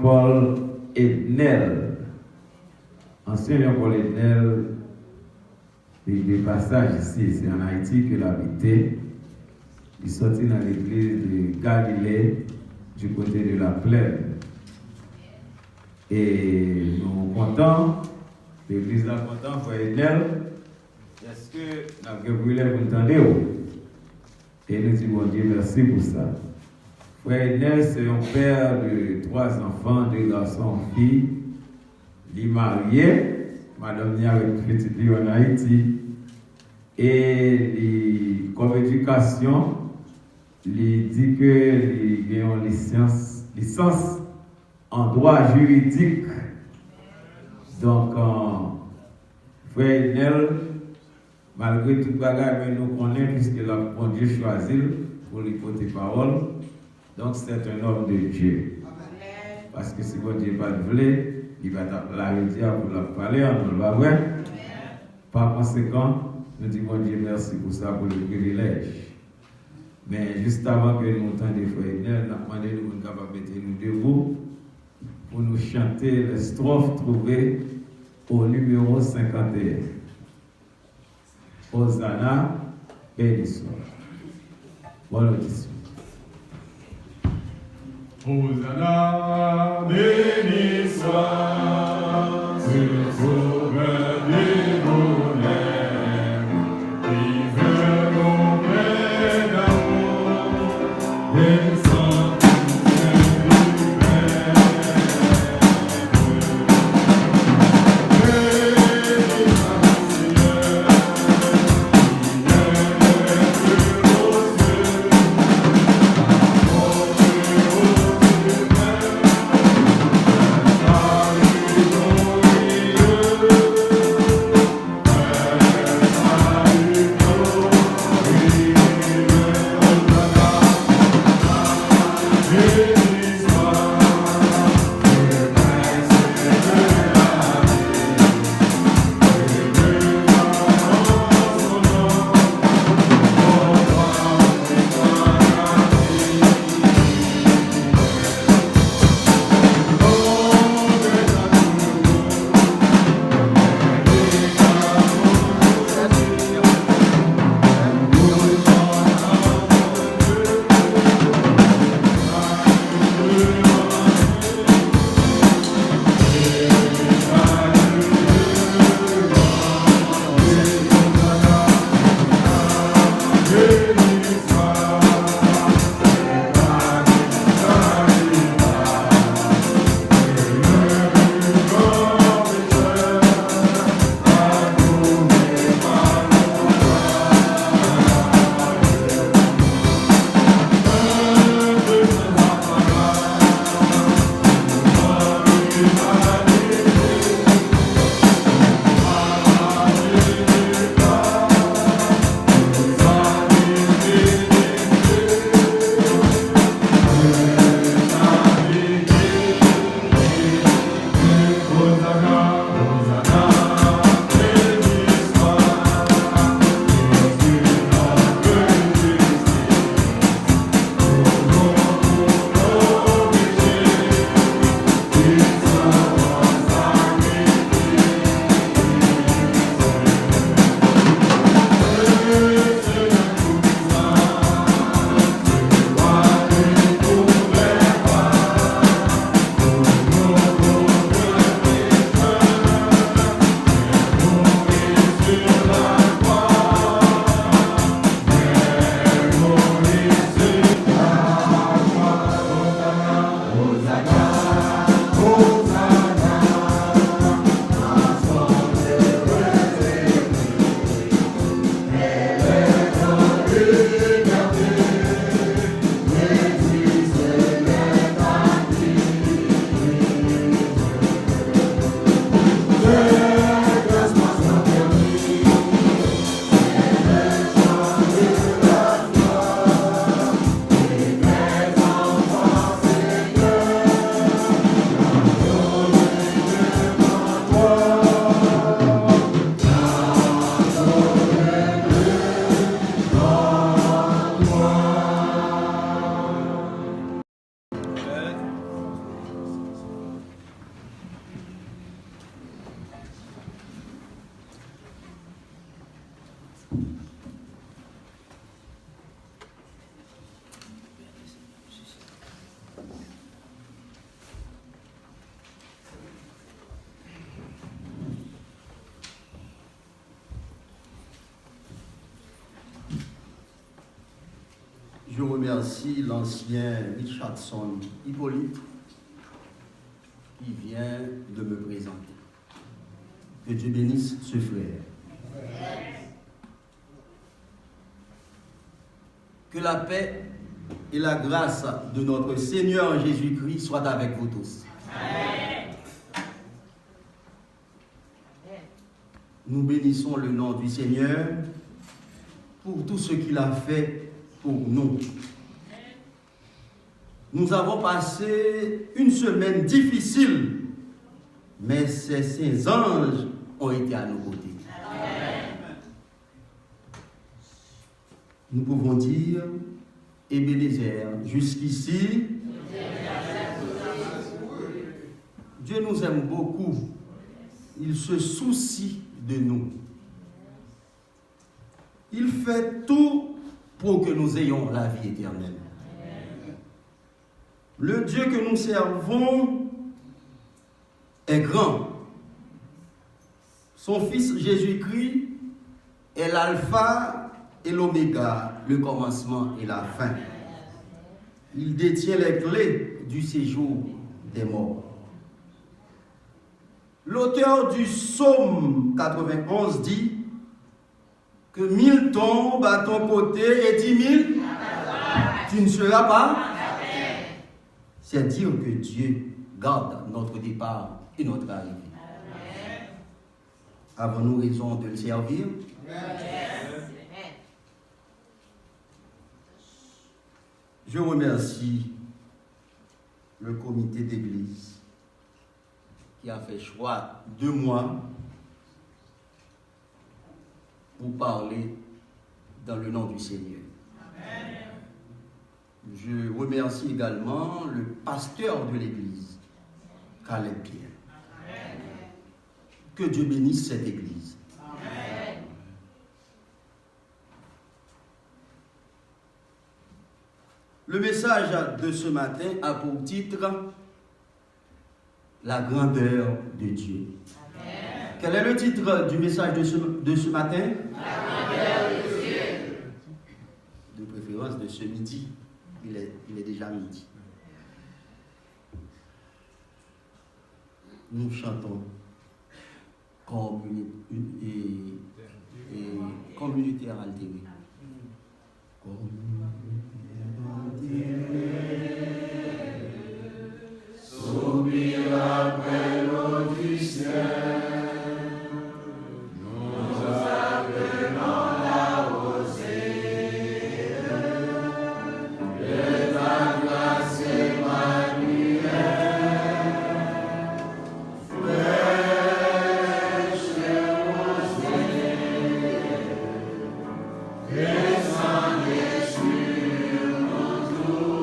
Paul Ednel. Ancien Jean-Paul Ednel, des passages ici, c'est en Haïti qu'il habitait. Il sortit dans l'église de Galilée, du côté de la plaine. Et nous sommes contents, l'église là content, frère Ednel. Est-ce que nous voulons vous entendre? Et nous disons, bon Dieu, merci pour ça. Frère Ednel, c'est un père de 3 enfants, 2 garçons, 1 fille. Il est marié, madame Nia avec petite fille en Haïti. Et comme éducation, il dit qu'il a une licence en droit juridique. Donc, frère Ednel, malgré tout le bagage, nous connaissons, puisque la bon Dieu choisit pour lui porter parole. Donc, c'est un homme de Dieu. Parce que si bon Dieu n'est pas de il va la dire pour la parler, on ne va voir. Par conséquent, nous disons bon Dieu merci pour ça, pour le privilège. Mais juste avant que nous entendions frère Ednel, nous avons demandé de nous capables de nous debout pour nous chanter les strophes trouvées au numéro 51. Hosanna, béni soit. Bonne audition. Hosanna, béni soit, le sauveur des voleurs, qui veut mon plein d'amour, descend du ciel du Père. Béni soit le Seigneur, qui élève plus aux cieux, remercie l'ancien Richardson Hippolyte qui vient de me présenter. Que Dieu bénisse ce frère. Que la paix et la grâce de notre Seigneur Jésus-Christ soient avec vous tous. Nous bénissons le nom du Seigneur pour tout ce qu'il a fait pour nous. Nous avons passé une semaine difficile, mais ces saints anges ont été à nos côtés. Nous pouvons dire, Ebenezer, jusqu'ici, Dieu nous aime beaucoup. Il se soucie de nous. Il fait tout pour que nous ayons la vie éternelle. Le Dieu que nous servons est grand. Son Fils Jésus-Christ est l'alpha et l'oméga, le commencement et la fin. Il détient les clés du séjour des morts. L'auteur du psaume 91 dit que 1000 tombent à ton côté et 10 000, tu ne seras pas. C'est dire que Dieu garde notre départ et notre arrivée. Avons-nous raison de le servir? Je remercie le comité d'église qui a fait choix de moi pour parler dans le nom du Seigneur. Amen. Je remercie également le pasteur de l'église, Caleb Pierre. Amen. Que Dieu bénisse cette église. Amen. Le message de ce matin a pour titre la grandeur de Dieu. Amen. Quel est le titre du message de ce matin? La grandeur de Dieu. De préférence de ce midi. Il est déjà midi. Nous chantons communautaire altéré. Soupir après l'eau du ciel, nous appelons la rosée de ta grâce Emmanuel, fraîche rosée, descendez sur nous tous.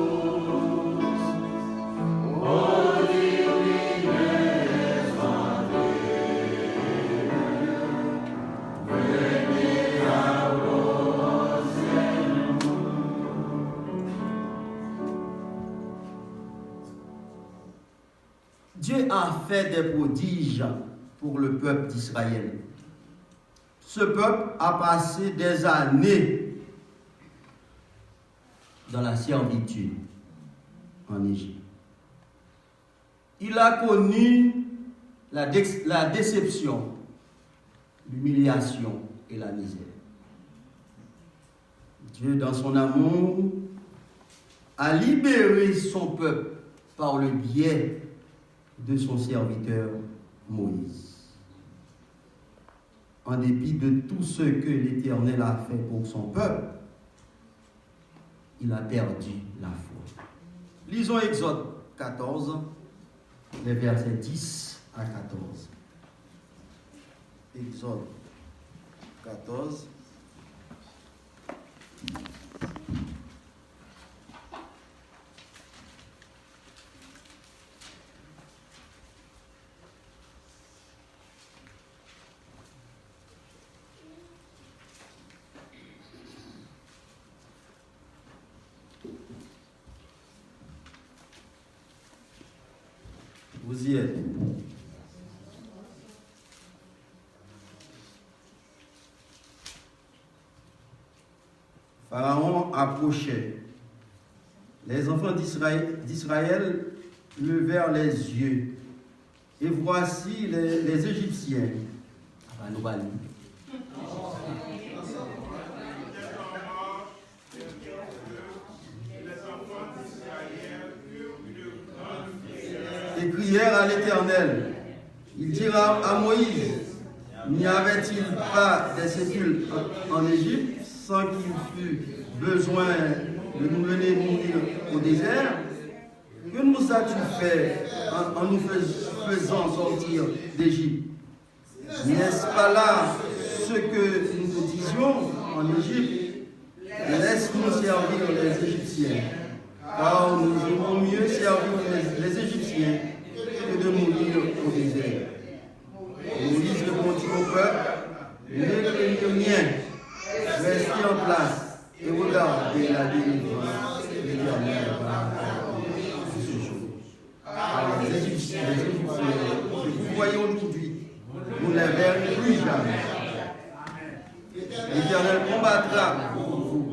Dieu a fait des prodiges pour le peuple d'Israël. Ce peuple a passé des années dans la servitude en Égypte. Il a connu la déception, l'humiliation et la misère. Dieu, dans son amour, a libéré son peuple par le biais de son serviteur Moïse. En dépit de tout ce que l'Éternel a fait pour son peuple, il a perdu la foi. Lisons Exode 14, les versets 10 à 14. Exode 14. Vous y êtes. Pharaon approchait Les enfants d'Israël levèrent les yeux, et voici les Égyptiens. Ah, nous allons lire. Et crièrent à l'Éternel. Il dira à Moïse, n'y avait-il pas des sépulcres en Égypte sans qu'il fût besoin de nous mener mourir au désert? Que nous as-tu fait en nous faisant sortir d'Égypte? N'est-ce pas là ce que nous te disions en Égypte? Laisse-nous servir les Égyptiens, car nous aimons mieux servir les Égyptiens que de mourir au désert. Moïse répondit au peuple, ne craignez rien, restez en place et regardez la délivrance de l'Éternel de ce jour. Car les Égyptiens que vous voyez aujourd'hui, vous ne les verrez plus jamais. L'Éternel combattra pour vous.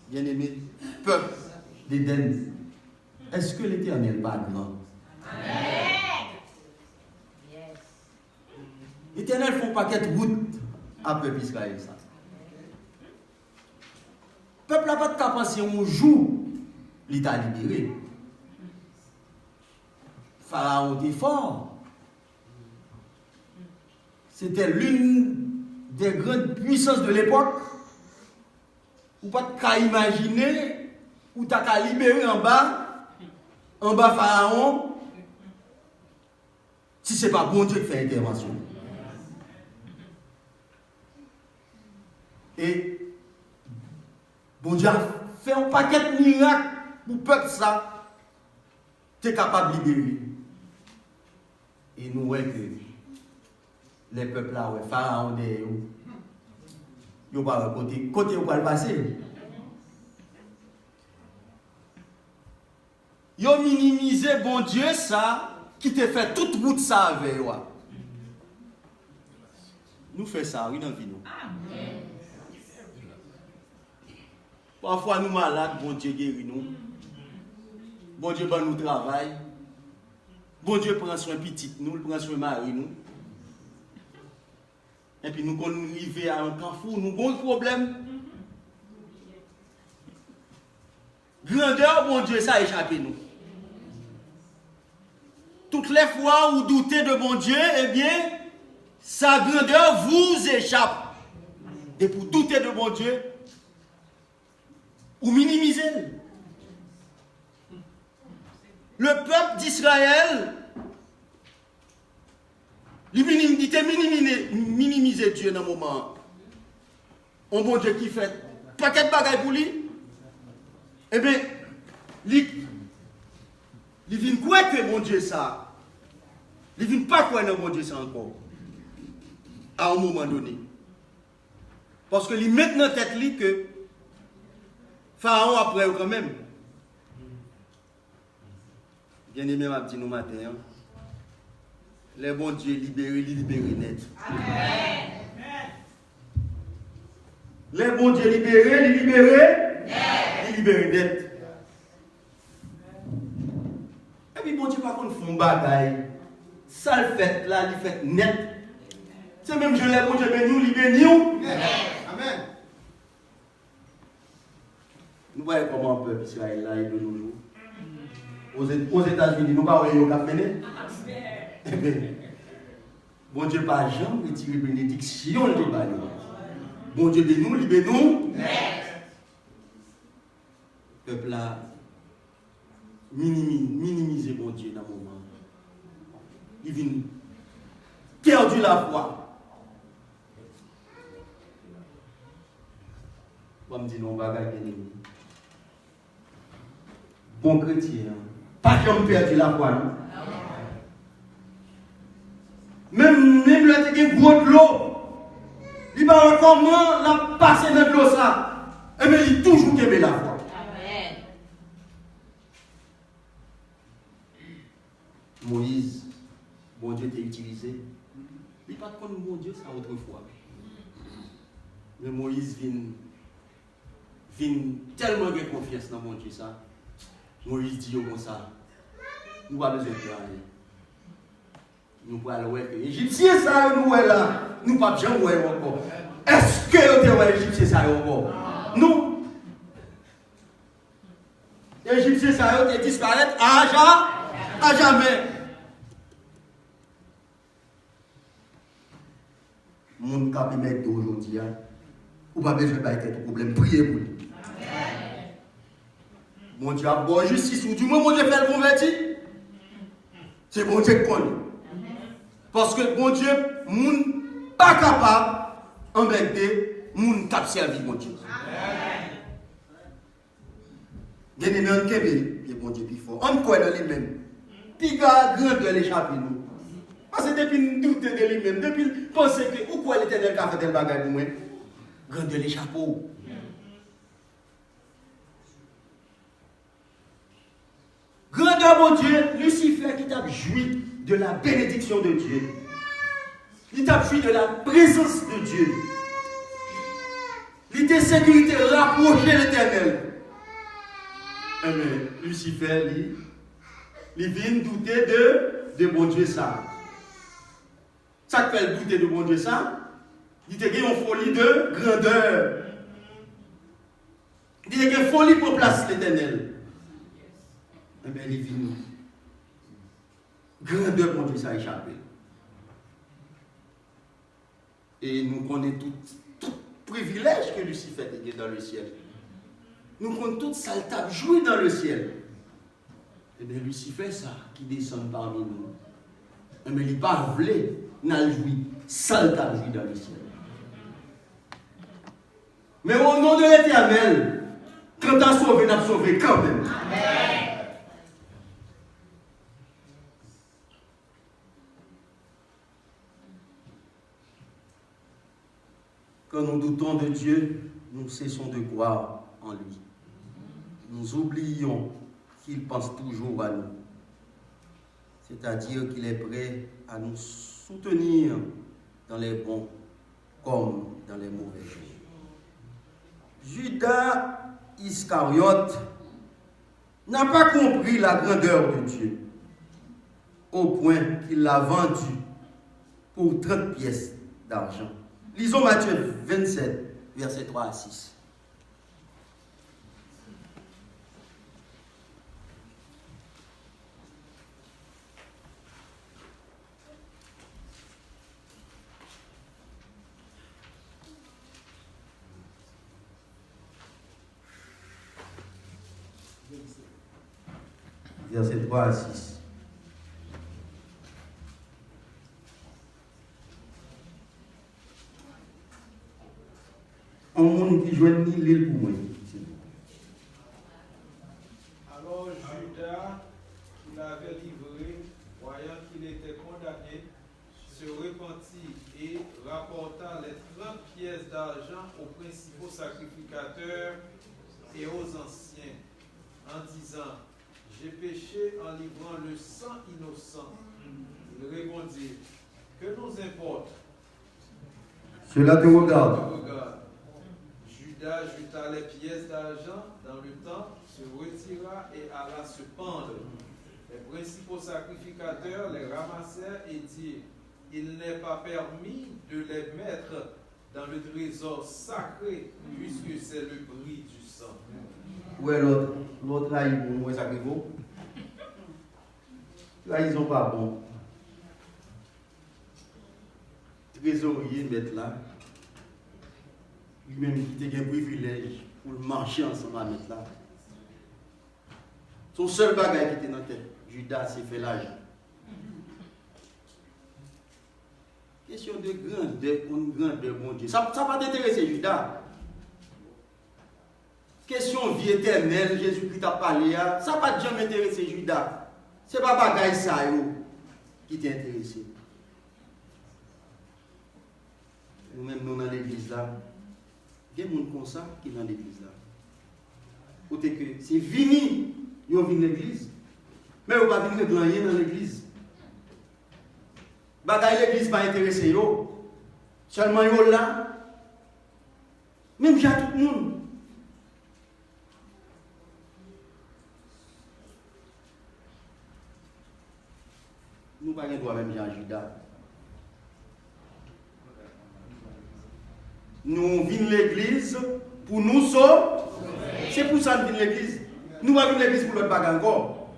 Bien-aimé peuple d'Éden, est-ce que l'Éternel n'est pas grand? L'Éternel fait un paquet de route à peuple Israël. Ça. Le peuple n'a pas de capacité un jour, il t'a libéré. Pharaon était fort. C'était l'une des grandes puissances de l'époque. Ou pas qu'à imaginer, ou t'as qu'à libérer en bas Pharaon, si ce n'est pas bon Dieu qui fait intervention. Et bon Dieu a fait un paquet de miracles pour le peuple ça, tu es capable de libérer. Et nous voyons que les peuples là, ouais, Pharaon, ils n'ont pas côté où va passer. Ils ont minimisé bon Dieu ça, qui te fait toute route ça avec eux. Nous faisons ça, oui, dans la vie. Parfois nous malades, bon Dieu guérit nous. Bon Dieu nous travail. Bon Dieu prend soin petit nous, il prend soin mari nous. Et puis nous quand nous arrivons à un carrefour, nous avons un problème. Grandeur, bon Dieu, ça a échappé nous. Toutes les fois où vous doutez de bon Dieu, eh bien, sa grandeur vous échappe. Et pour douter de bon Dieu, ou minimiser. Le peuple d'Israël, il minimisé Dieu dans le moment. Un bon Dieu qui fait paquet de bagailles pour lui. Eh bien, il vient quoi que bon Dieu ça? Il vient pas quoi dans bon Dieu ça encore. À un moment donné. Parce que il met dans tête lui que Pharaon après quand même. Bien aimé, m'a dit nous matin. Hein? Les bons Dieu libérés net. Amen. Les bons Dieu libérés net. Et puis bon Dieu par contre font bagaille. Ça le fait là, il fait net. C'est même je les bons Dieu libérés. Amen. Nous voyons comment un peuple Israël là est de nos jours. Aux États-Unis, nous ne pouvons pas mener. Eh bien, bon Dieu, pas jamais retirer bénédiction de Bali. Bon Dieu, de nous, libère-nous. Peuple là, minimiser bon Dieu dans le moment. Il vient perdu la foi. On me dit non, bagaille bien aimé. Bon chrétien, pas jamais perdu la foi, non? Même là, tu as gros de l'eau. Il va comment la passer dans l'eau ça. Et bien, il toujours aimé la foi. Amen. Moïse, bon Dieu t'a utilisé. Il n'est pas comme bon Dieu, ça autrefois. Mais Moïse vient tellement de confiance dans mon Dieu ça. Moïse dit comme ça. Nous n'avons pas besoin de faire rien. Nous pouvons aller voir que les Égyptiens, ça, nous là. Nous ne pouvons pas jamais voir encore. Est-ce que vous avez les Égyptiens, ça, encore? Non. Les Égyptiens, ça, ils disparaissent à jamais. Mon cap est aujourd'hui. Ou pas besoin de faire tout problème. Priez pour lui. Mon Dieu a bonne justice. Ou du moins, mon Dieu fait le converti. C'est bon Dieu qui connaît. Parce que bon Dieu, moun pas capable d'embêter moun qui servi mon Dieu. Bien aimé, on kebe, bon Dieu plus fort. On croit dans lui-même. Puis grand de l'échapper nous. Parce que depuis nous douter de lui-même, depuis penser que ou quoi l'Éternel a fait tel bagage pour moi, grand de l'échapper. Grandeur mon Dieu, Lucifer qui t'a joui de la bénédiction de Dieu. Il t'a joui de la présence de Dieu. Il t'a sécurité rapproché l'Éternel. Mais Lucifer, il vient douter de bon Dieu ça. Ça fait douter de bon Dieu ça. Il t'a une folie de grandeur. Il t'a une folie pour placer l'Éternel. Eh bien, il vient. Grandeur, mon Dieu, ça a échappé. Et nous connaissons tout privilège que Lucifer a dans le ciel. Nous connaissons toute saltable jouer dans le ciel. Eh bien, Lucifer, ça, qui descend parmi nous. Eh bien, il n'est pas voulu, n'a joué, saltable jouer dans le ciel. Mais au nom de l'Éternel, quand tu as sauvé, tu as sauvé quand même. Amen. Quand nous doutons de Dieu, nous cessons de croire en lui. Nous oublions qu'il pense toujours à nous. C'est-à-dire qu'il est prêt à nous soutenir dans les bons comme dans les mauvais jours. Judas Iscariote n'a pas compris la grandeur de Dieu au point qu'il l'a vendu pour 30 pièces d'argent. Lisons Matthieu 27, versets 3 à 6. Versets 3 à 6. Un monde qui joue ni l'île pour moi. Alors Judas, qui l'avait livré, voyant qu'il était condamné, se repentit et rapporta les 30 pièces d'argent aux principaux sacrificateurs et aux anciens, en disant: j'ai péché en livrant le sang innocent. Il répondit: que nous importe? Cela te regarde. Judas jeta les pièces d'argent dans le temple, se retira et alla se pendre. Les principaux sacrificateurs les ramassèrent et dirent: il n'est pas permis de les mettre dans le trésor sacré, puisque c'est le prix du sang. Où est l'autre? L'autre là, il bon, ça bon. Là, ils sont pas bons. Trésorier, mettre là. Lui-même, il a un privilège pour marcher ensemble à mettre là. Son seul bagage qui était dans la tête, Judas s'est fait l'argent. Question de grandeur, mon Dieu. Ça va t'intéresser, Judas. Question vie éternelle, Jésus-Christ a parlé, ça va jamais intéresser, Judas. Ce n'est pas bagage ça qui t'intéresse. Nous-mêmes, nous dans l'église là. Il y a des gens comme ça qui sont dans l'église là. Côté que c'est fini, ils ont venu l'église. Mais ils ne vont pas venir rien dans l'église. Bagaille l'église pas intéressé yo. Seulement yo là. Même j'ai tout le monde. Nous pas droit même Jean Judas. Nous venons l'église pour nous sauver. C'est pour ça que nous venons l'église. Nous pas venir l'église pour l'autre bagarre encore.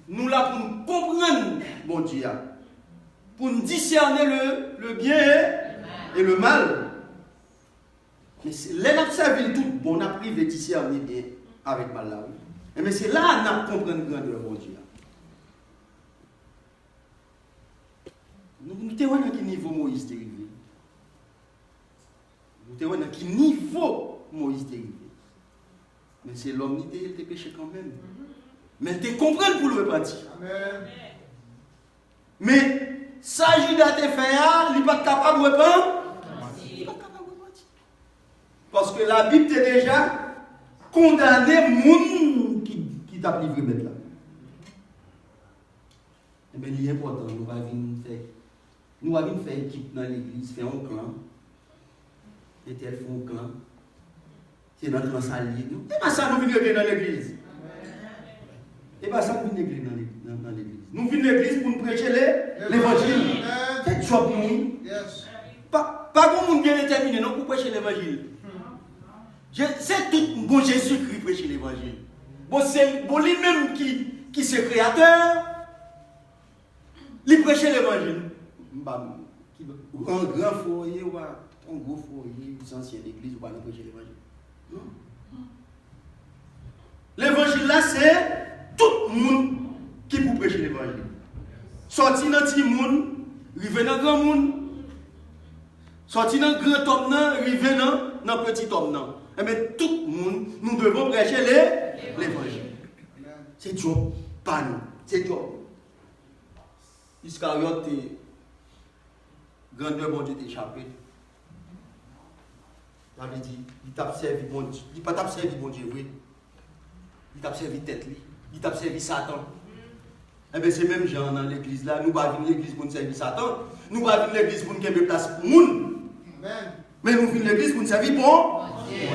Nous là pour nous comprendre bon Dieu, pour nous discerner le bien et le mal. Mais là nous servi tout bon, on a privé de discerner bien avec mal là. Mais c'est là que nous comprenons grandeur bon Dieu. Nous sommes à quel niveau Moïse est arrivé. Nous sommes à quel niveau Moïse est arrivé. Mais c'est l'homme qui était péché quand même. Mais tu comprends pour le repentir. Amen. Mais ça, Judas te fait, il n'est pas capable de repentir. Il n'est pas capable de repentir. Parce que la Bible t'a déjà condamné moun qui t'a livré mettre là. Mais il est important, nous allons faire équipe dans l'église, faire un clan. Et tel fait un clan. C'est notre clan salier. Et pas ça nous venons dans l'église. Et pas ça nous venons dans l'église. Nous venons dans l'église pour nous prêcher l'évangile. C'est job nous. Pas comme nous bien déterminé, non, pour prêcher l'évangile. C'est tout bon Jésus-Christ prêcher l'évangile. Bon, c'est bon lui-même qui est créateur. Il prêche l'évangile. Un grand foyer ou un gros foyer, les anciens d'église, ou pas prêcher l'évangile. Non. L'évangile là, c'est tout le monde qui peut prêcher l'évangile. Sorti dans le petit monde, arriver dans le grand monde. Sorti dans le grand homme, arriver dans le petit homme. Et bien tout le monde, nous devons prêcher l'évangile. C'est job, pas nous. C'est job. Iscariote, grandeur bon Dieu t'échappé. Il avait dit, il t'a servi bon Dieu. Il n'a pas servi bon Dieu, oui. Il t'a servi tête, il t'a servi Satan. Eh bien, c'est même gens dans l'église là. Nous ne pas venir l'église pour nous servir Satan. Nous ne pas venir l'église pour nous faire place pour le monde. Mais nous venons l'église pour nous servir bon Dieu.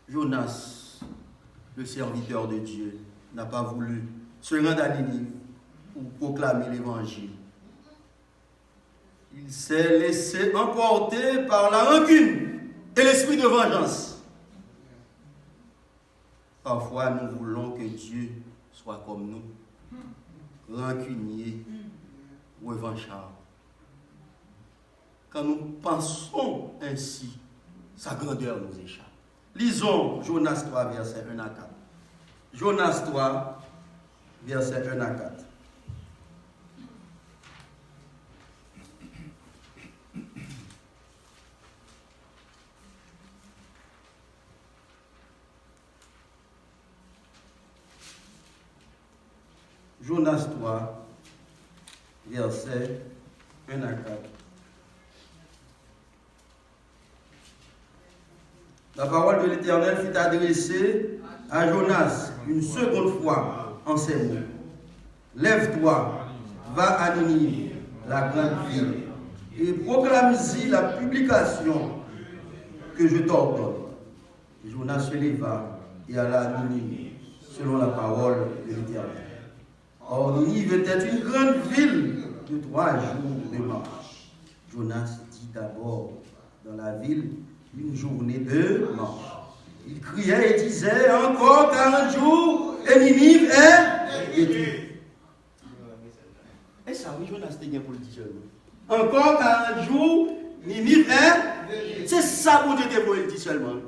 Jonas, le serviteur de Dieu, n'a pas voulu se rendre à Ninive pour proclamer l'évangile. Il s'est laissé emporter par la rancune et l'esprit de vengeance. Parfois, nous voulons que Dieu soit comme nous, rancunier, revanchard. Quand nous pensons ainsi, sa grandeur nous échappe. Lisons Jonas 3, versets 1 à 4. Jonas 3, versets 1 à 4. Jonas 3, versets 1 à 4. La parole de l'Éternel fut adressée à Jonas une seconde fois en ces mots. Lève-toi, va à Ninive, la grande ville, et proclame-y la publication que je t'ordonne. Jonas se leva et alla à Ninive, selon la parole de l'Éternel. Or, Ninive était une grande ville de 3 jours de marche. Jonas dit d'abord dans la ville une journée de marche. Il criait et disait, encore 40 jours et Ninive est détruite. Et ça, oui, Jonas était bien pour le dire. Encore 40 jours, Ninive est. C'est ça pour Dieu te le dire seulement.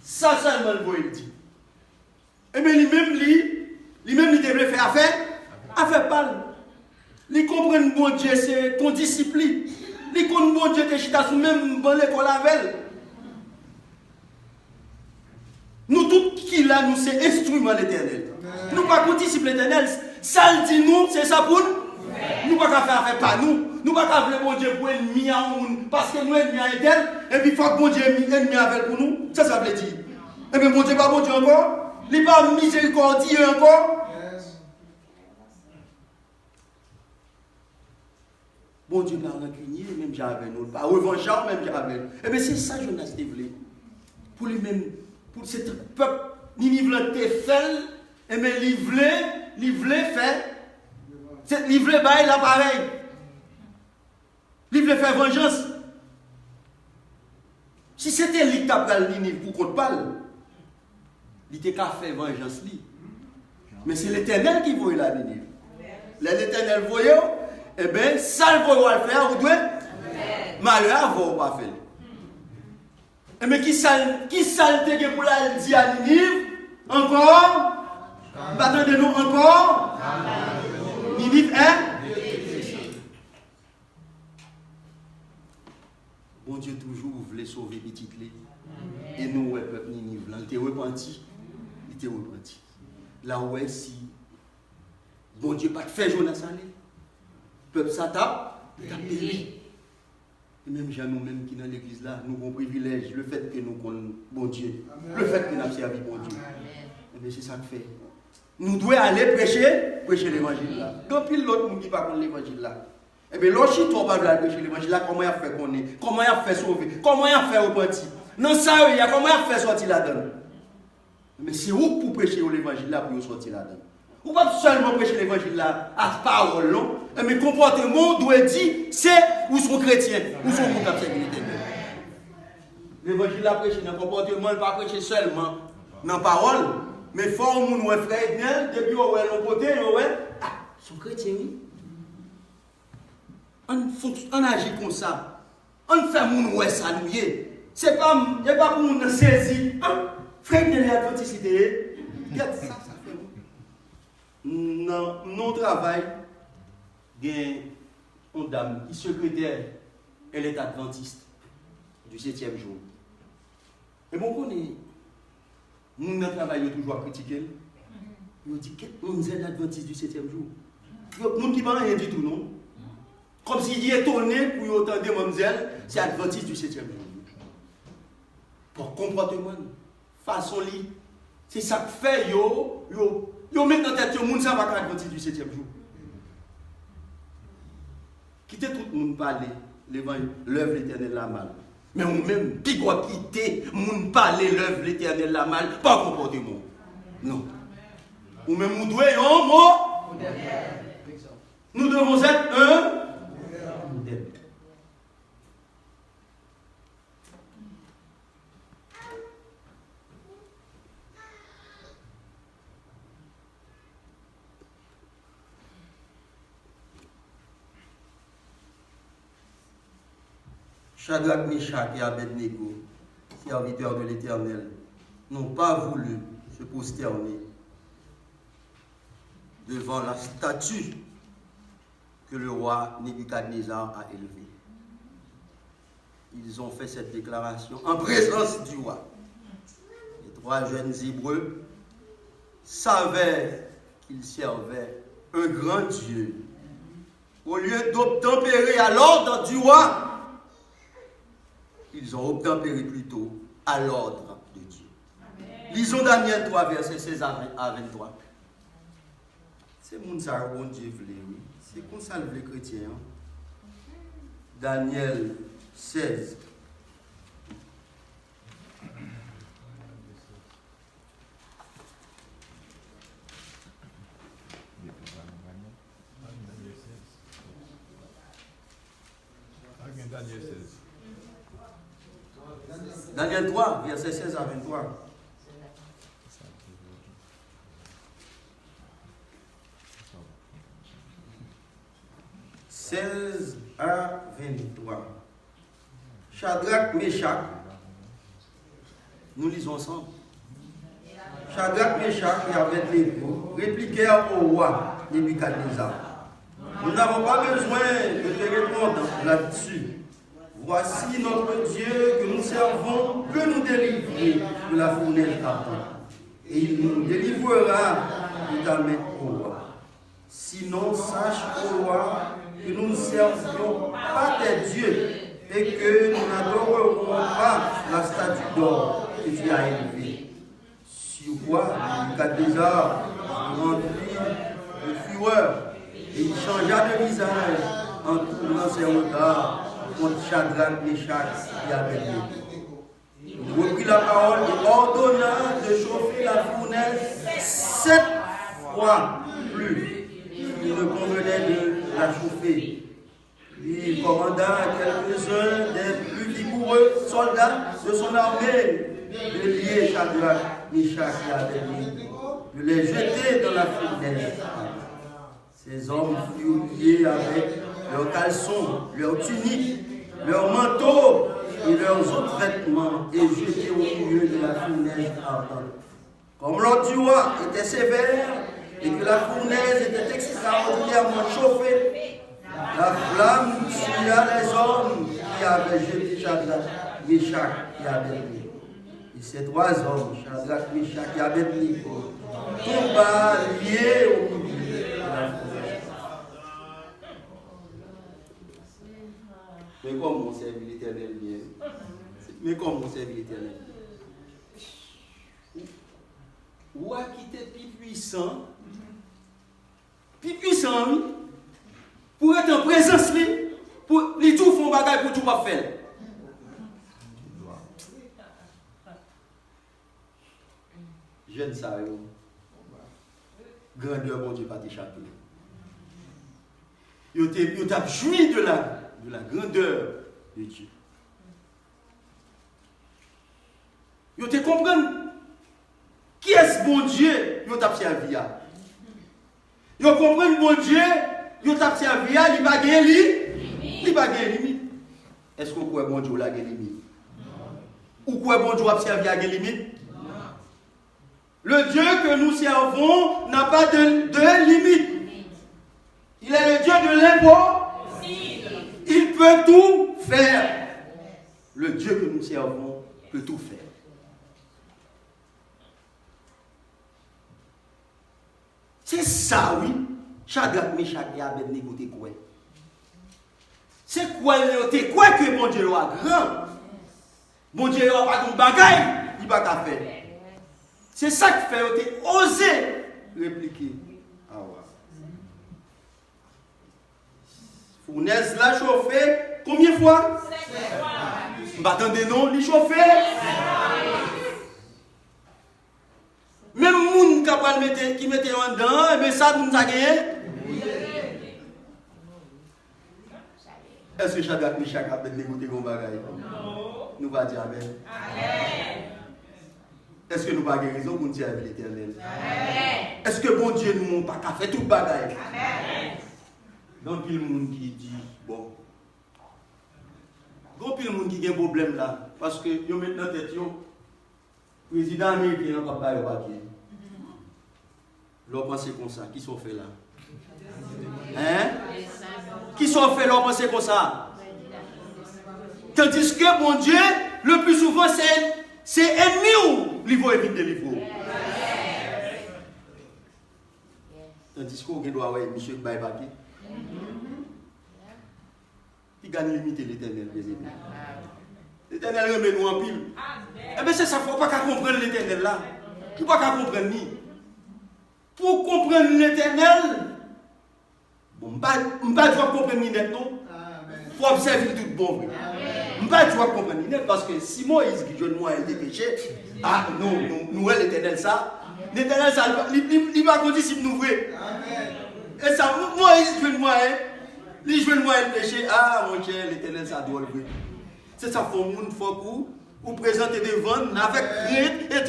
Ça seulement le voit dire. Et bien, lui-même, il devrait faire affaire pâle. Il comprend bon Dieu, c'est ton discipline. Il comprend bon Dieu, tu es même dans l'école avec. Nous, tout qui là, nous, c'est instrument l'éternel. Nous, pas qu'on discipline l'éternel. Ça le dit nous, c'est ça pour nous. Nous, pas qu'à faire affaire pas nous. Nous, pas qu'à faire bon Dieu pour ennemi à nous. Parce que nous, ennemi à éternel. Et puis, il faut que bon Dieu ennemi avec pour nous. Ça veut dire. Et bien, bon Dieu, pas bon Dieu encore. Il n'est pas miséricordieux encore. bon Dieu pas rancunier, même j'avais nous, pas revanchard, même j'avais. Eh bien, c'est ça Jonas voulait. Pour lui-même, pour ce peuple, Ninive te fait, et bien, il voulait faire, il voulait bailler l'appareil. Il voulait faire vengeance. Si c'était lui qui a pris Ninive pour qu'on parle, il était qu'à faire vengeance. Mais c'est l'Éternel qui voyait la Ninive. L'Éternel voyait, eh bien, ça le voyait le faire, vous devez. Malheur, vous ne pas faire. Et mais qui saleté pour la dire à Ninive? Encore? Attendez-nous encore? Ninive est? Bon Dieu toujours voulait sauver petit lait. Et nous, le peuple Ninive, il était repenti. Il était repenti. Là où est si bon Dieu pas fait Jonas aller. Le peuple s'attaque, il a payé. Et même nous-mêmes qui dans l'église là, nous avons privilège, le fait que nous connaissons bon Dieu, le fait que nous avons servi bon Dieu. Et bien c'est ça que fait. Nous devons aller prêcher l'évangile là. Quand pile l'autre monde qui ne pas connaître l'évangile là. Et bien l'autre qui ne pas prêcher l'évangile là, comment il a fait connaître, comment il a fait sauver, comment il a fait repentir. Non, ça, il y a comment il a fait sortir là-dedans. Mais c'est où pour prêcher l'évangile là pour sortir là-dedans. Ou pas seulement prêcher l'évangile là à parole, non? Mais comportement doit dire, c'est où sont chrétiens, où sont pour capter l'éternel. L'évangile là prêcher dans le comportement, il ne pas prêcher seulement dans la parole, mais il faut que nous frères bien, depuis on est l'autre côté, ils sont chrétiens, oui. On agit comme ça. On fait mon ouais ça nous y. C'est pas, il n'y a pas pour nous saisir. Frère bien l'adventicité. Regarde ça. Dans notre travail, il y a une dame qui est secrétaire, elle est adventiste du 7e jour. Et bon, nous, dans le travail, nous toujours critiqué. Nous dit que nous sommes adventistes du 7e jour. Nous qui ne parlons rien du tout, non? Comme s'il est étonné pour entendre mademoiselle, c'est adventiste du 7e jour. Pour comportement, façon li, c'est ça que fait yo met dans tête, monde ça va pas adventiste du 7e jour. Quittez tout le monde parler, l'œuvre l'éternel la mal. Mais on même, qui doit quitter, monde parler l'œuvre l'éternel la mal, pas comportement. Non. Ou même nous devons un mot. Nous devons être un modèle. Shadrach, Meshach et Abednego, serviteurs de l'Éternel, n'ont pas voulu se prosterner devant la statue que le roi Nebuchadnezzar a élevée. Ils ont fait cette déclaration en présence du roi. Les 3 jeunes Hébreux savaient qu'ils servaient un grand Dieu. Au lieu d'obtempérer à l'ordre du roi, ils ont obtempéré plutôt à l'ordre de Dieu. Lisons Daniel 3, verset 16 à 23. C'est mon bon Dieu voulait, oui. C'est comme ça les chrétiens. Daniel 16. Daniel 3, verset 16 à 23. « 16 à 23. Shadrach, Meshach, nous lisons ensemble. Shadrach, Meshach et Abednego répliquèrent au roi Nebuchadnezzar. Nous n'avons pas besoin de te répondre là-dessus. Voici notre Dieu que nous servons peut nous délivrer de la fournaise ardente. Et il nous délivrera de ta main au roi. Sinon, sache au roi que nous ne servirons pas tes dieux et que nous n'adorerons pas la statue d'or que tu as élevée. Sur quoi Nebuchadnezzar remplit de fureur et il changea de visage en tournant ses regards contre Shadrach, Meshach et Abednego. Il reprit la parole et ordonna de chauffer la fournaise 7 fois plus qu'il ne convenait de la chauffer. Puis il commanda à quelques-uns des plus vigoureux soldats de son armée de lier Shadrach, Meshach et Abednego, de les jeter dans la fournaise. Ces hommes furent liés avec leurs caleçons, leurs tuniques, leurs manteaux et leurs autres vêtements et jetés au milieu de la fournaise ardente. Comme l'ordre du roi était sévère et que la fournaise était extraordinairement chauffée, la flamme tua les hommes qui avaient jeté Shadrach, Meshach et Abednego. Et ces 3 hommes, Shadrach, Meshach et Abednego, tombèrent liés au milieu de la fournaise. Mais comme mon service l'Éternel bien. Mais comme mon service l'Éternel. Ou a quitté plus puissant, oui, pour être en présence, pour les tout font bagaille pour tout pas faire. Je ne sais pas. Grandeur, bon Dieu, pas t'échapper. Vous t'as joui de la grandeur de Dieu. Vous te comprenez qui est-ce bon Dieu vous t'a servi à. Vous comprenez bon Dieu vous t'a servi à, il va gagner limite. Est-ce que vous croyez bon Dieu la gagner limite? Ou quoi bon Dieu a servi à gagner limite? Le Dieu que nous servons n'a pas de limite. Il est le Dieu de l'impossible. Il peut tout faire. Le Dieu que nous servons peut tout faire. C'est ça, oui. Shadrach, Meshach et Abednego te quoi? C'est quoi que mon Dieu a grand? Mon Dieu n'a pas de bagaille, il va pas faire. C'est ça qui fait que oser répliquer. Ah ouais. Fournaise la chauffée, combien de fois? 7 fois. Attendez non, il chauffé. Même moun qui mettait en dedans, mais ça nous a gagné. Est-ce que Shadrach, Meshach et Abednego te gon bagaille? Nous va dire amen. Est-ce que nous n'avons pas raison pour nous dire avec l'Éternel? Est-ce que bon Dieu nous n'a pas fait tout bagaille? Donc il y a des gens qui disent bon. Il y a des gens qui ont un problème là. Parce que ils mettent dans tête, le président américain n'a pas de papier. Leur pensée comme ça, qui sont faits là? Hein? Qui sont faits leur pensée comme ça? Tandis que mon Dieu, le plus souvent, c'est ennemi ou livre évite de livre. Tandis qu'on doit avoir monsieur qui baille papier. Il gagne limiter l'Éternel, bien aimé. L'Éternel remet nous en pile. Eh bien, c'est ça, il ne faut pas comprendre l'Éternel là. Il ne faut pas comprendre ni. Pour comprendre l'Éternel, bon, je ne vais pas comprendre ni net, non? Il faut observer tout bon. Je ne vais pas comprendre ni net, parce que si Moïse qui jeune moi, il était péché, ah non, nous, l'Éternel ça. L'Éternel ça, il va dire si nous vrai. Et ça, Moïse jeune moi, il jeune moi, il péché, ah mon Dieu, l'Éternel ça doit le vrai. C'est ça, il faut que vous présenter devant avec crainte et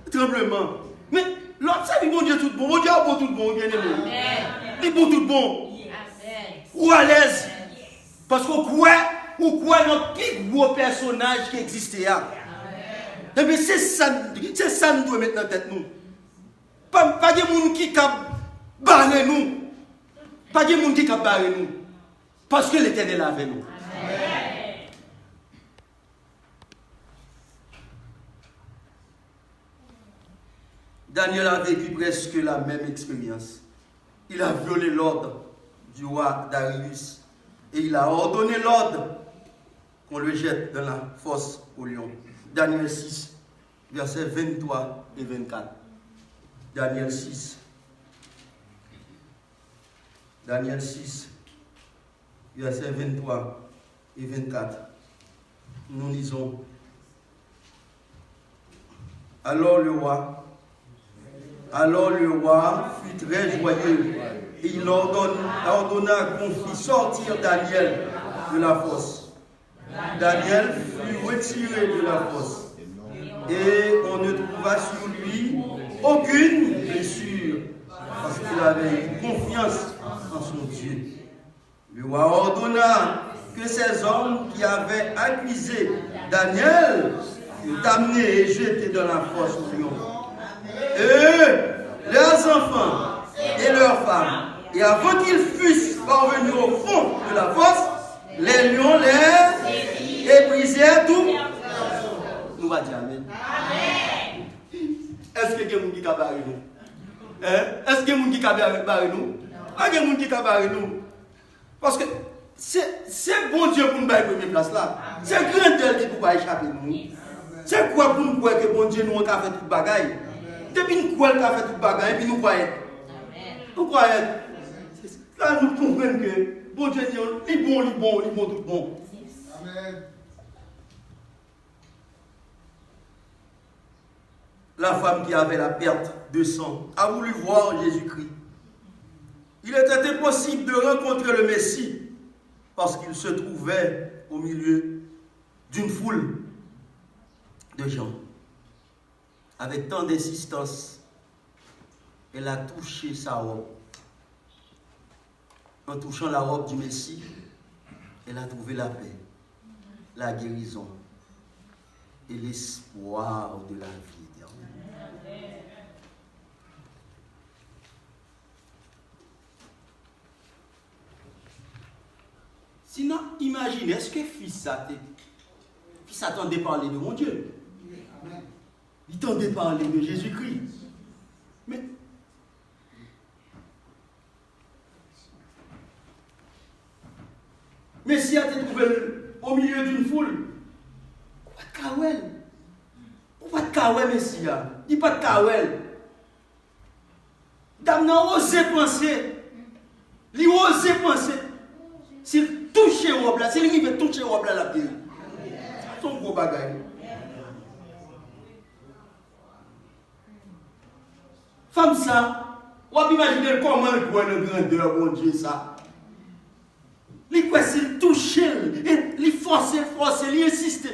tremblement. Mais l'autre, ça dit bon Dieu tout bon. Mon Dieu a bon tout bon, bien aimé. Il est bon tout bon. Ou à l'aise. Parce qu'on croit dans le plus gros personnage qui existait là. Mais c'est ça nous doit mettre dans la tête nous. Pas de gens qui cap barrer nous. Pas de gens qui cap barrer nous. Parce que l'Éternel est avec nous. Daniel a vécu presque la même expérience. Il a violé l'ordre du roi Darius et il a ordonné l'ordre qu'on le jette dans la fosse au lion. Daniel 6, versets 23 et 24. Daniel 6, Daniel 6, versets 23 et 24. Nous lisons. Alors le roi fut très joyeux et il ordonna qu'on fît sortir Daniel de la fosse. Daniel fut retiré de la fosse et on ne trouva sur lui aucune blessure parce qu'il avait eu confiance en son Dieu. Le roi ordonna que ces hommes qui avaient accusé Daniel furent amenés et jetés dans la fosse aux lions. Et leurs enfants et leurs femmes, et avant qu'ils fussent parvenus au fond de la fosse, les lions les brisèrent tout. Nous va dire Amen. Est-ce que quelqu'un qui a barré nous? Est-ce que quelqu'un qui a barré nous? Pas quelqu'un qui a barré nous. Parce que c'est bon Dieu pour nous faire la première place là. C'est grand Dieu qui ne peut pas échapper nous. C'est quoi pour nous croire que bon Dieu nous a fait tout le bagaille? Depuis nous croyons qu'il a fait tout le bagaille, et puis nous croyons. Nous croyons. Là nous comprenons que bon Dieu dit, il est bon, tout bon. Amen. La femme qui avait la perte de sang a voulu voir Jésus-Christ. Il était impossible de rencontrer le Messie parce qu'il se trouvait au milieu d'une foule de gens. Avec tant d'insistance, elle a touché sa robe. En touchant la robe du Messie, elle a trouvé la paix, la guérison et l'espoir de la vie éternelle. Sinon, imaginez, est-ce que fils attendait parler de mon Dieu? Il attendait parler de Jésus-Christ. Mais si elle te trouvé au milieu d'une foule, pourquoi de Kawel, Messia? Il n'y a pas de Kawel. Dame n'a osé penser. Il a osé penser. S'il touche robe là, s'il veut toucher robe là, la paix. C'est son gros bagage. Femme ça, on va imaginer comment elle voit le grandeur, mon Dieu, ça. Il quoi s'il touche, il force, il insiste.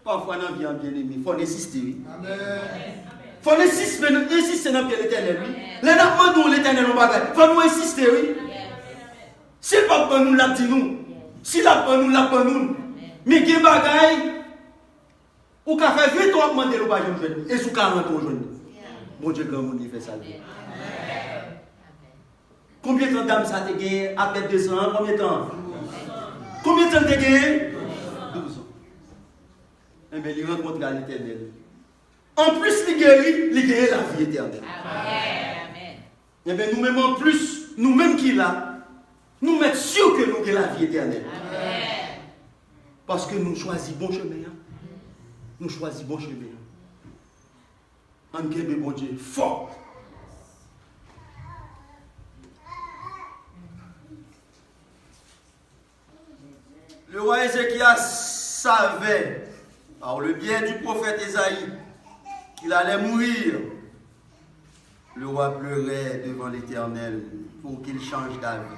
Parfois dans la vie, bien aimé, il faut insister. Oui. Amen. Il faut insister dans l'éternel. Oui. Les namans nous, l'éternel, on va il faut nous insister. Oui. Si le papa nous l'a dit, nous. Si la papa nous l'a pas nous. Mais il y a des bagailles, ou qu'a fait 20 ans, demander le bas jeune. Et sous 40 ans, jeune. Bon Dieu, grand monde, il fait ça. Combien de temps d'âme ça t'a gagné après 200 ans? Combien de temps? Combien de temps t'as gagné? 12 ans. Eh bien, il rencontre l'éternel. En plus, il gagne la vie éternelle. Amen. Eh bien, nous-mêmes en plus, nous-mêmes qui là, nous mettons sûr que nous gagnons la vie éternelle. Amen. Parce que nous choisissons bon chemin. Nous choisissons bon chemin. En gagne bon Dieu fort. Le roi Ézéchias savait, par le biais du prophète Ésaïe, qu'il allait mourir. Le roi pleurait devant l'Éternel pour qu'il change d'avis.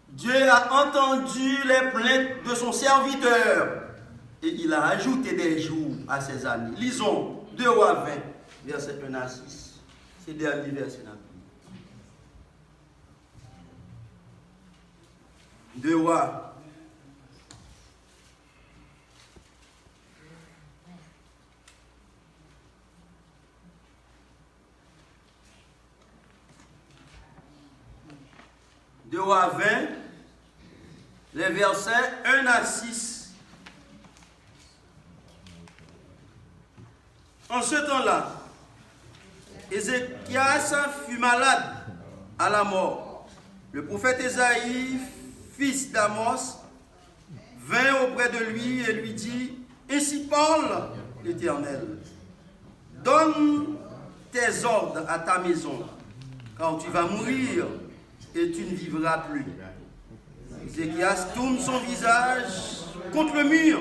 Dieu a entendu les plaintes de son serviteur et il a ajouté des jours à ses années. Lisons 2 Rois 20, versets 1 à 6. C'est le dernier verset dans la Bible. 2 Rois. De Rois 20, les versets 1 à 6. En ce temps-là, Ézéchias fut malade à la mort. Le prophète Ésaïe, fils d'Amos, vint auprès de lui et lui dit: Ainsi parle l'Éternel, donne tes ordres à ta maison, car tu vas mourir et tu ne vivras plus. Ézéchias tourne son visage contre le mur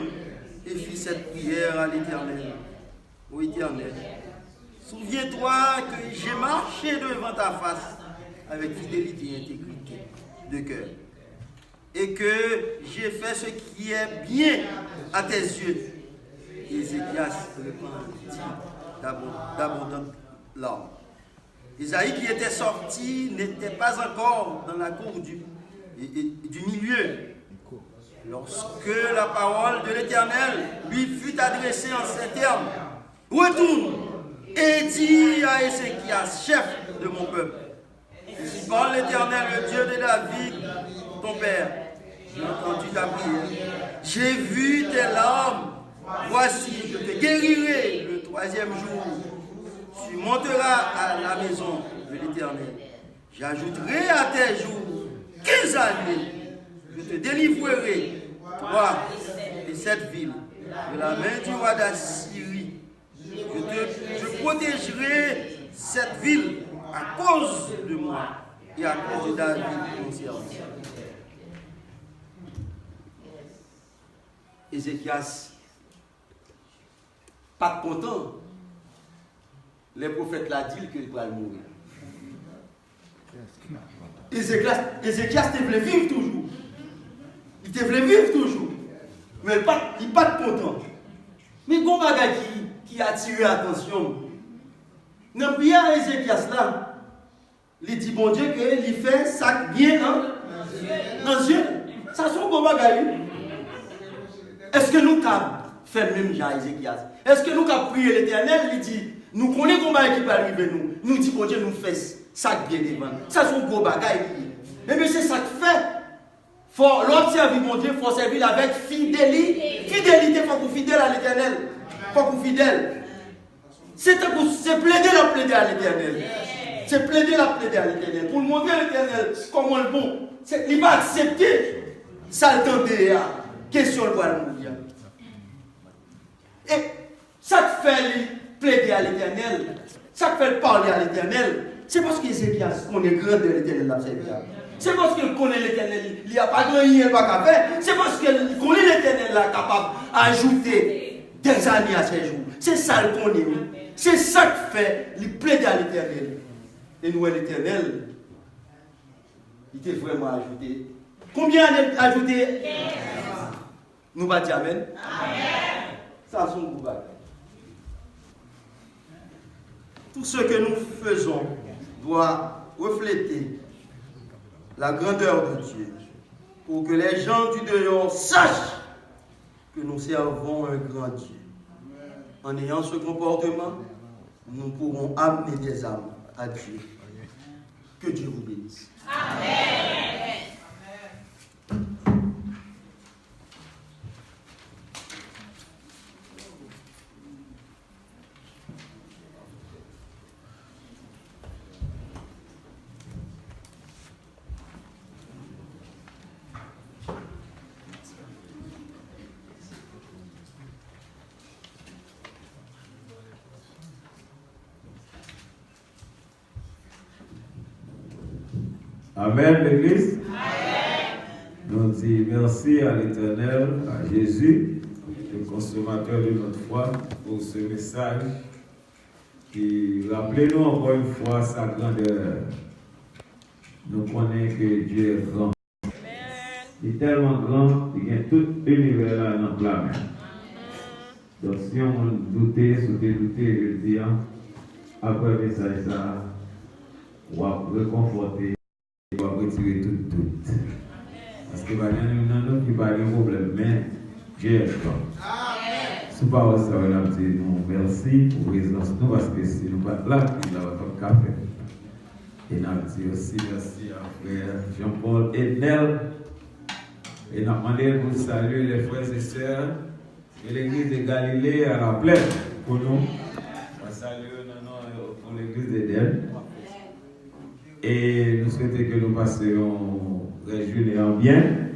et fit cette prière à l'Éternel. Ô Éternel, souviens-toi que j'ai marché devant ta face avec fidélité et intégrité de cœur, et que j'ai fait ce qui est bien à tes yeux. Ézéchias répondit d'abondantes larmes. Isaïe qui était sorti n'était pas encore dans la cour du milieu lorsque la parole de l'Éternel lui fut adressée en ces termes. Retourne et dis à Ézéchias, chef de mon peuple, ainsi parle l'Éternel, le Dieu de David, ton père. J'ai entendu ta prière, j'ai vu tes larmes. Voici, je te guérirai le 3e jour. Tu monteras à la maison de l'Éternel. J'ajouterai à tes jours 15 années. Je te délivrerai, toi et cette ville, de la main du roi d'Assyrie. Je protégerai cette ville à cause de moi et à cause de David, mon serviteur. Ézéchias, pas content. Les prophètes l'ont dit qu'il va mourir. Ézéchias te voulait vivre toujours. Il te voulait vivre toujours. Mais il n'est pas content. Mais bon bagage qui a attiré l'attention. Dans la prière Ézéchias là, il dit bon Dieu qu'il fait ça bien dans Dieu. Ça c'est un bon bagage. Est-ce que nous avons fait le même genre Ézéchias? Est-ce que nous avons prié l'Éternel? Il dit, nous connaissons comment qui va arriver nous. Nous dit bon Dieu nous fait ça bien devant. Ça c'est un gros bagage. Mais c'est ça que fait. Faut l'observer mon Dieu, il faut servir avec fidélité. Fidélité, il faut qu'on fidèle à l'Éternel. Il faut qu'on fidèle. C'est plaider à l'Éternel. C'est plaider à l'Éternel. Pour montrer à l'Éternel comment le bon. Il va accepter ça le temps de question le voir le mourir. Et ça te fait plaider à l'Éternel, ça te fait parler à l'Éternel, c'est parce qu'Ézéchias connaît grand de l'Éternel. C'est parce qu'il connaît l'Éternel, il n'y a pas de rien à faire. C'est parce qu'il connaît l'Éternel là capable d'ajouter des années à ses jours. C'est ça le connaît. C'est ça qui fait il plaide à l'Éternel. Et nous, l'Éternel, il t'a vraiment ajouté. Combien ajouté? Nous va dire Amen. Amen. Ça, c'est un gros bagage. Tout ce que nous faisons doit refléter la grandeur de Dieu pour que les gens du dehors sachent que nous servons un grand Dieu. En ayant ce comportement, nous pourrons amener des âmes à Dieu. Que Dieu vous bénisse. Amen. Amen, l'Église. Nous disons merci à l'Éternel, à Jésus, le consommateur de notre foi, pour ce message qui rappelez-nous encore une fois sa grandeur. Nous connaissons que Dieu est grand. Il est tellement grand qu'il y a tout l'univers là dans la main. Donc si on doutait, je dis, après le message, ça, on va réconforter. Il va retirer tout doute. Parce que il y a un qui va avoir un problème, mais Dieu est grand. Si vous parlez ça, on a dit nous merci pour la présence nous, parce que si nous ne sommes pas là, nous avons comme café. Et nous avons dit aussi merci à frère Jean-Paul Ednel. Et nous avons demandé pour saluer les frères et sœurs de l'église de Galilée à la plaine pour nous. On va saluer pour l'église d'Éden. Et nous souhaitons que nous passions réjouir bien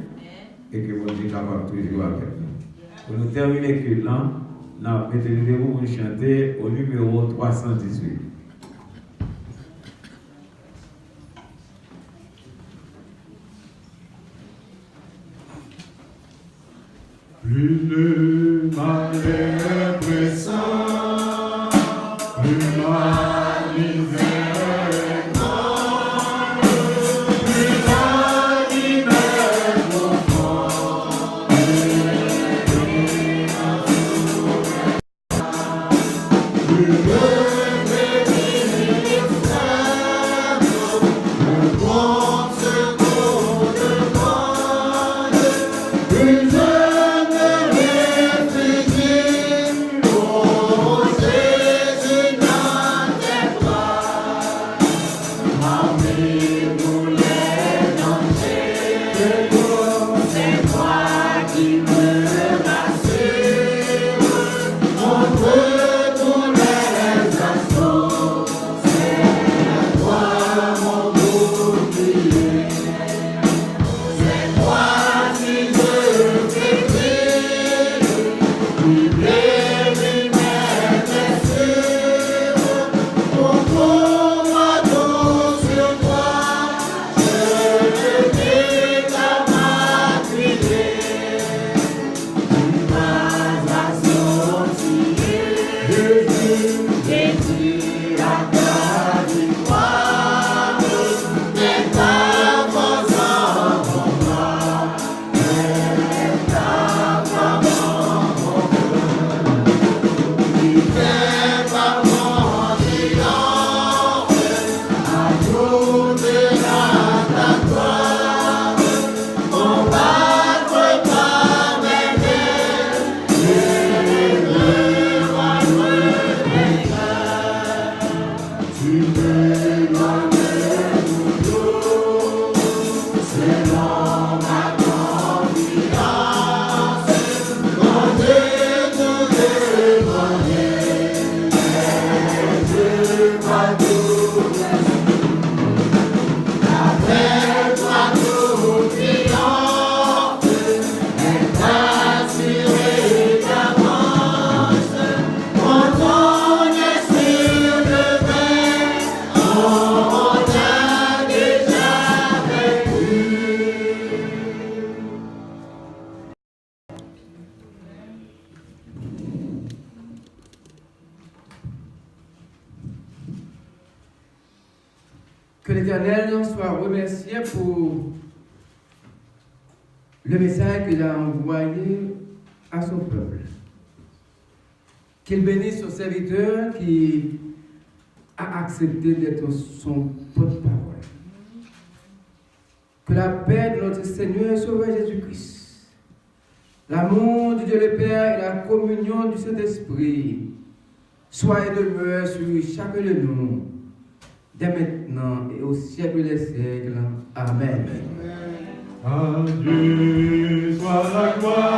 et que votre Dieu soit capable toujours avec nous. Pour nous terminer le culte, nous allons chanter au numéro 318. Plus le mal est pressant, plus ma misère est grande, plus l'abîme est profond, plus le Que l'Éternel soit remercié pour le message qu'il a envoyé à son peuple. Qu'il bénisse son serviteur qui a accepté d'être son porte-parole. Que la paix de notre Seigneur et Sauveur Jésus-Christ, l'amour de Dieu le Père et la communion du Saint-Esprit soient et demeurent sur chacun de nous, dès maintenant et au siècle des siècles. Amen. à Dieu soit la gloire.